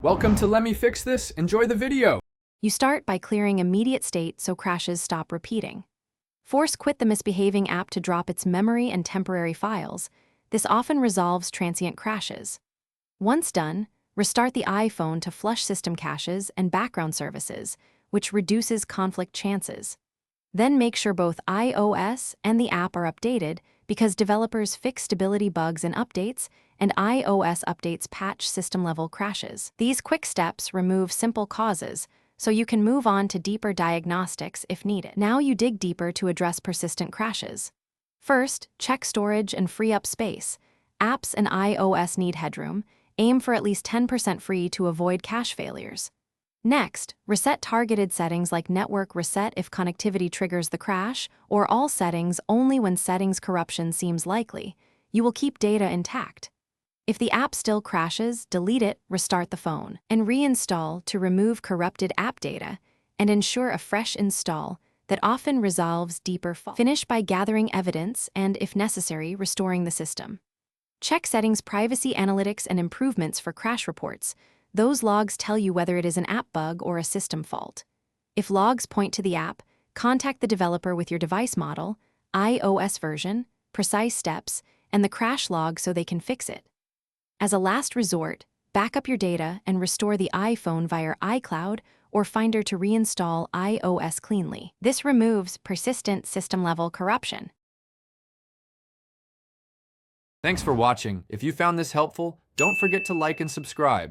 Welcome to Let Me Fix This. Enjoy the video. You start by clearing immediate state so crashes stop repeating. Force quit the misbehaving app to drop its memory and temporary files. This often resolves transient crashes. Once done, restart the iPhone to flush system caches and background services, which reduces conflict chances. Then make sure both iOS and the app are updated because developers fix stability bugs in updates and iOS updates patch system-level crashes. These quick steps remove simple causes, so you can move on to deeper diagnostics if needed. Now you dig deeper to address persistent crashes. First, check storage and free up space. Apps and iOS need headroom. Aim for at least 10% free to avoid cache failures. Next, reset targeted settings like network reset if connectivity triggers the crash, or all settings only when settings corruption seems likely. You will keep data intact. If the app still crashes, delete it, restart the phone, and reinstall to remove corrupted app data and ensure a fresh install that often resolves deeper faults. Finish by gathering evidence and, if necessary, restoring the system. Check settings, privacy analytics, and improvements for crash reports. Those logs tell you whether it is an app bug or a system fault. If logs point to the app, contact the developer with your device model, iOS version, precise steps, and the crash log so they can fix it. As a last resort, back up your data and restore the iPhone via iCloud or Finder to reinstall iOS cleanly. This removes persistent system-level corruption. Thanks for watching. If you found this helpful, don't forget to like and subscribe.